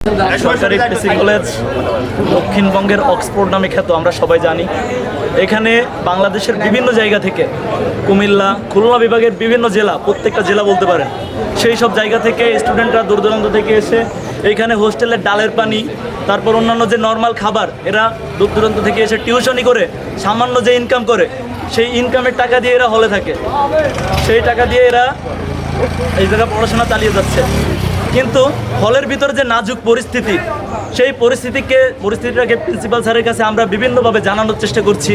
সরকারি পিসি কলেজ দক্ষিণবঙ্গের অক্সফোর্ড নামে খ্যাত, আমরা সবাই জানি। এখানে বাংলাদেশের বিভিন্ন জায়গা থেকে, কুমিল্লা, খুলনা বিভাগের বিভিন্ন জেলা, প্রত্যেকটা জেলা বলতে পারেন, সেই সব জায়গা থেকে স্টুডেন্টরা দূর দূরান্ত থেকে এসে এইখানে হোস্টেলের ডালের পানি, তারপর অন্যান্য যে নর্মাল খাবার, এরা দূর দূরান্ত থেকে এসে টিউশনি করে সামান্য যে ইনকাম করে, সেই ইনকামের টাকা দিয়ে এরা হলে থাকে। সেই টাকা দিয়ে এরা এই জায়গায় পড়াশোনা চালিয়ে যাচ্ছে। কিন্তু হলের ভিতরে যে নাজুক পরিস্থিতি, সেই পরিস্থিতিটাকে প্রিন্সিপাল স্যারের কাছে আমরা বিভিন্নভাবে জানানোর চেষ্টা করছি।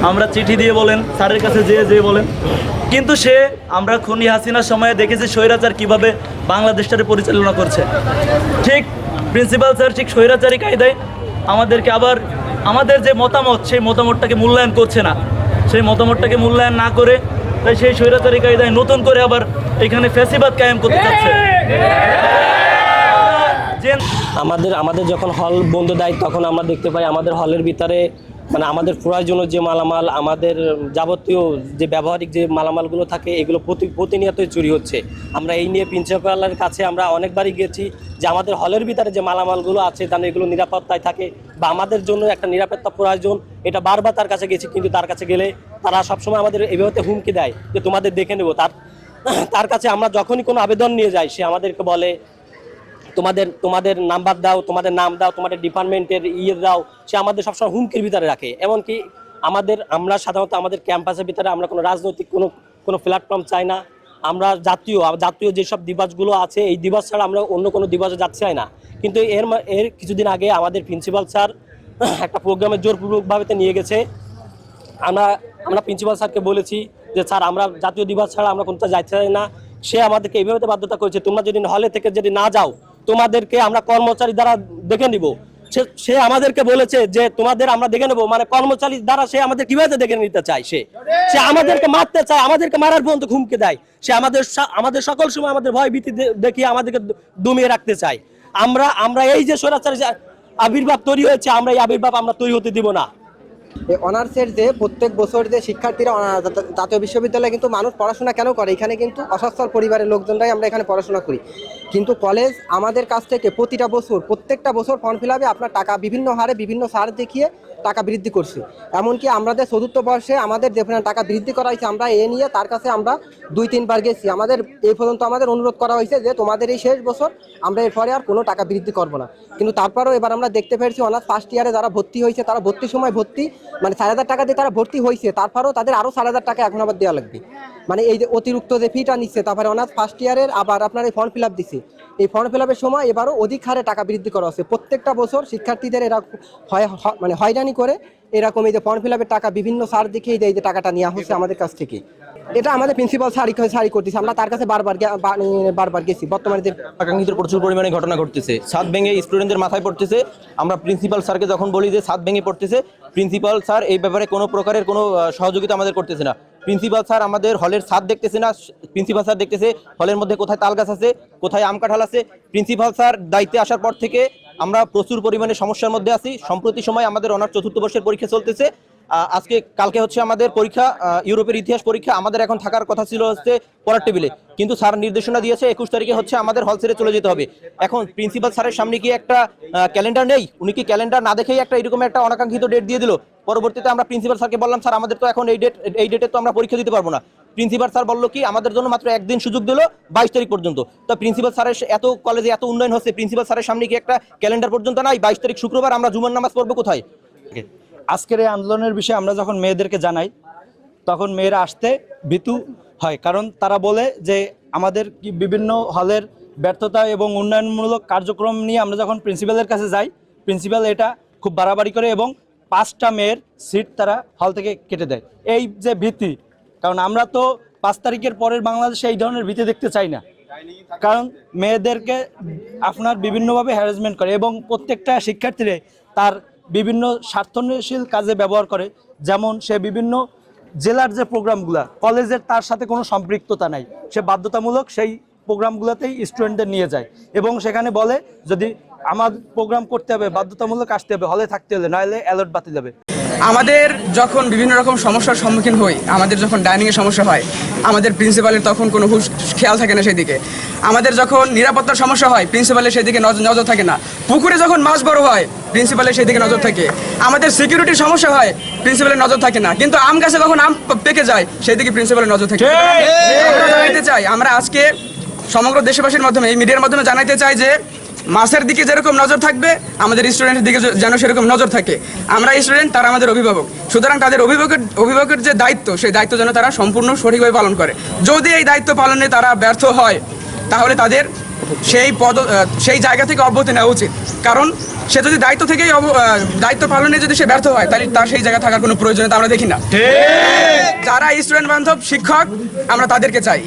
আমরা চিঠি দিয়ে বলেন, স্যারের কাছে যেয়ে বলেন, কিন্তু আমরা খুনি হাসিনার সময়ে দেখেছি স্বৈরাচার কীভাবে বাংলাদেশটাকে পরিচালনা করছে। ঠিক প্রিন্সিপাল স্যার ঠিক স্বৈরাচারী কায়দায় আমাদেরকে আবার আমাদের যে মতামত, সেই মতামতটাকে মূল্যায়ন করছে না। সেই মতামতটাকে মূল্যায়ন না করে তাই সেই স্বৈরাচারী কায়দায় নতুন করে আবার এখানে ফ্যাসিবাদ কায়েম করতে যাচ্ছে। আমাদের যখন হল বন্ধ দেয়, তখন আমরা দেখতে পাই আমাদের হলের ভিতরে আমাদের প্রয়োজনীয় যে মালামাল, আমাদের যাবতীয় যে ব্যবহারিক যে মালামালগুলো থাকে, এগুলো প্রতিনিয়তই চুরি হচ্ছে। আমরা এই নিয়ে প্রিন্সিপালের কাছে আমরা অনেকবারই গেছি যে আমাদের হলের ভিতরে যে মালামালগুলো আছে তাহলে এগুলো নিরাপত্তায় থাকে, বা আমাদের জন্য একটা নিরাপত্তা প্রয়োজন, এটা বারবার তার কাছে গেছি। কিন্তু তার কাছে গেলে তারা সবসময় আমাদের এভাবে হুমকি দেয় যে তোমাদের দেখে নেব। তার কাছে আমরা যখনই কোনো আবেদন নিয়ে যাই, সে আমাদেরকে বলে তোমাদের নাম্বার দাও, তোমাদের নাম দাও, তোমাদের ডিপার্টমেন্টের দাও। সে আমাদের সবসময় হুমকির ভিতরে রাখে। এমনকি আমরা সাধারণত আমাদের ক্যাম্পাসের ভিতরে আমরা কোনো রাজনৈতিক কোনো প্ল্যাটফর্ম চাই না। আমরা জাতীয় যেসব দিবসগুলো আছে, এই দিবস ছাড়া আমরা অন্য কোনো দিবসে যাচ্ছি না। কিন্তু এর কিছুদিন আগে আমাদের প্রিন্সিপাল স্যার একটা প্রোগ্রামে জোরপূর্বকভাবে নিয়ে গেছে। আমরা প্রিন্সিপাল স্যারকে বলেছি যে স্যার, আমরা জাতীয় দিবস ছাড়া আমরা কোনটা যাইতে চাই না। সে আমাদেরকে এইভাবে বাধ্যতা করেছে, তোমরা যদি হলে থেকে যদি না যাও, তোমাদেরকে আমরা কর্মচারী দ্বারা দেখে নিব। সে আমাদেরকে বলেছে যে তোমাদের আমরা দেখে নেবো, কর্মচারী দ্বারা সে আমাদের কিভাবে দেখে নিতে চায়। সে আমাদেরকে মারতে চায়, আমাদেরকে মারার পর্যন্ত হুমকি দেয়। সে আমাদের সকল সময় আমাদের ভয় ভীতি দেখিয়ে আমাদেরকে দমিয়ে রাখতে চায়। আমরা এই যে স্বৈরাচারী আবির্ভাব তৈরি হয়েছে, আমরা এই আবির্ভাব আমরা তৈরি হতে দিব না। এই অনার্সের যে প্রত্যেক বছর যে শিক্ষার্থীরা জাতীয় বিশ্ববিদ্যালয়ে কিন্তু মানুষ পড়াশোনা কেন করে, এখানে কিন্তু অসচ্ছল পরিবারের লোকজনরাই আমরা এখানে পড়াশোনা করি। কিন্তু কলেজ আমাদের কাছ থেকে প্রত্যেকটা বছর ফর্ম ফিল আপে আপনার টাকা বিভিন্ন হারে বিভিন্ন ছাড় দেখিয়ে টাকা বৃদ্ধি করছে। এমনকি আমাদের চতুর্থ বর্ষে আমাদের যে টাকা বৃদ্ধি করা হয়েছে, আমরা এ নিয়ে তার কাছে আমরা 2-3 বার গেছি। আমাদের এই পর্যন্ত আমাদের অনুরোধ করা হয়েছে যে তোমাদের এই শেষ বছর, আমরা এরপরে আর কোনো টাকা বৃদ্ধি করবো না। কিন্তু তারপরেও এবার আমরা দেখতে পেরেছি অনার্স ফার্স্ট ইয়ারে যারা ভর্তি হয়েছে, তারা ভর্তির সময় 4,000 টাকা দিয়ে তারা ভর্তি হয়েছে, তারপরেও তাদের আরও 4,000 টাকা এখন আবার দেওয়া লাগবে। এই যে অতিরিক্ত যে ফিটা নিচ্ছে, তারপরে অনার্স ফার্স্ট ইয়ারের আবার আপনার এই ফর্ম ফিল আপ দিচ্ছে। এই ফর্ম ফিল আপের সময় এবারও অধিক হারে টাকা বৃদ্ধি করা হচ্ছে। প্রত্যেকটা বছর শিক্ষার্থীদের এরা হয়রানি করে এরকম এই যে ফর্ম ফিল আপের টাকা বিভিন্ন সার দেখিয়ে এই যে টাকাটা নেওয়া হচ্ছে আমাদের কাছ থেকে। এটা আমাদের প্রিন্সিপাল সারি করতেছে, আমরা তার কাছে বারবার গেছি। বর্তমানে যে আকাঙ্ক্ষিত প্রচুর পরিমাণে ঘটনা ঘটতেছে, ছাদ ভেঙে স্টুডেন্টদের মাথায় পড়তেছে। আমরা প্রিন্সিপাল স্যারকে যখন বলি যে ছাদ ভেঙে পড়তেছে, প্রিন্সিপাল স্যার এই ব্যাপারে কোনো প্রকারের কোনো সহযোগিতা আমাদের করতেছে না। প্রিন্সিপাল স্যার আমাদের হলের ছাদ দেখতেছে না। প্রিন্সিপাল স্যার দেখতেছে হলের মধ্যে কোথায় তাল গাছ আছে, কোথায় আম কাঁঠাল আছে। প্রিন্সিপাল স্যার দায়িত্বে আসার পর থেকে আমরা প্রচুর পরিমাণে সমস্যার মধ্যে আছি। সম্প্রতি সময় আমাদের অনার্স চতুর্থ বর্ষের পরীক্ষা চলতেছে। কালকে হচ্ছে আমাদের পরীক্ষা, ইউরোপের ইতিহাস পরীক্ষা। আমাদের এখন থাকার কথা ছিল পড়ার টেবিলে, কিন্তু স্যার নির্দেশনা দিয়েছে 21 তারিখে হচ্ছে আমাদের হল ছেড়ে চলে যেতে হবে। এখন প্রিন্সিপাল স্যারের সামনে কি একটা ক্যালেন্ডার নেই? উনি কি ক্যালেন্ডার না দেখেই এরকম একটা অনাকাঙ্ক্ষিত ডেট দিয়ে দিল? পরবর্তীতে আমরা প্রিন্সিপাল স্যারকে বললাম, স্যার আমাদের তো এখন এই ডেটে তো আমরা পরীক্ষা দিতে পারবো না। প্রিন্সিপাল স্যার বললো কি, আমাদের জন্য মাত্র একদিন সুযোগ দিল, 22 তারিখ পর্যন্ত। তো প্রিন্সিপাল স্যারের এত কলেজে এত উন্নয়ন হচ্ছে, প্রিন্সিপাল স্যারের সামনে কি একটা ক্যালেন্ডার পর্যন্ত নাই? 22 তারিখ শুক্রবার আমরা জুমার নামাজ পড়বো কোথায়? আজকের এই আন্দোলনের বিষয়ে আমরা যখন মেয়েদেরকে জানাই, তখন মেয়েরা আসতে ভীতু হয়। কারণ তারা বলে যে আমাদের কি বিভিন্ন হলের ব্যর্থতা এবং উন্নয়নমূলক কার্যক্রম নিয়ে আমরা যখন প্রিন্সিপালের কাছে যাই, প্রিন্সিপাল এটা খুব বাড়াবাড়ি করে এবং 5টা মেয়ের সিট তারা হল থেকে কেটে দেয়। এই যে ভীতি, কারণ আমরা তো 5 তারিখের পরের বাংলাদেশে এই ধরনের ভীতি দেখতে চাই না। কারণ মেয়েদেরকে আপনার বিভিন্নভাবে হ্যারাসমেন্ট করে এবং প্রত্যেকটা শিক্ষার্থীরা তার বিভিন্ন স্বার্থন্বেষী কাজে ব্যবহার করে। যেমন সে বিভিন্ন জেলার যে প্রোগ্রামগুলো, কলেজের তার সাথে কোনো সম্পৃক্ততা নাই, সে বাধ্যতামূলক সেই প্রোগ্রামগুলোতেই স্টুডেন্টদের নিয়ে যায় এবং সেখানে বলে যদি আমার প্রোগ্রাম করতে হবে বাধ্যতামূলক আসতে হবে, হলে থাকতে হলে, নাহলে অ্যালার্ট বাতিল হবে। আমাদের যখন বিভিন্ন রকম সমস্যার সম্মুখীন হই, আমাদের যখন ডাইনিংয়ের সমস্যা হয়, আমাদের প্রিন্সিপালের তখন কোনো খেয়াল থাকে না সেদিকে। আমাদের যখন নিরাপত্তার সমস্যা হয়, প্রিন্সিপালের সেদিকে নজর থাকে না। পুকুরে যখন মাছ বড় হয়, প্রিন্সিপালের সেদিকে নজর থাকে। আমাদের সিকিউরিটির সমস্যা হয়, প্রিন্সিপালের নজর থাকে না। কিন্তু আম গাছে যখন আম পেকে যায়, সেদিকে প্রিন্সিপালের নজর থাকে। আমরা জানাইতে চাই, আমরা আজকে সমগ্র দেশবাসীর মাধ্যমে, এই মিডিয়ার মাধ্যমে জানাইতে চাই যে মাছের দিকে যেরকম নজর থাকবে, আমাদের স্টুডেন্টের দিকে যেন সেরকম নজর থাকে। আমরা স্টুডেন্ট, তারা আমাদের অভিভাবক, সুতরাং তাদের অভিভাবকের যে দায়িত্ব, সেই দায়িত্ব যেন তারা সম্পূর্ণ সঠিকভাবে পালন করে। যদি এই দায়িত্ব পালনে তারা ব্যর্থ হয়, তাহলে তাদের সেই জায়গা থেকে অব্যাহতি নেওয়া উচিত। কারণ সে যদি দায়িত্ব পালনে যদি সে ব্যর্থ হয়, তাহলে তার সেই জায়গায় থাকার কোনো প্রয়োজনীয়তা আমরা দেখি না। যারা স্টুডেন্ট বান্ধব শিক্ষক, আমরা তাদেরকে চাই।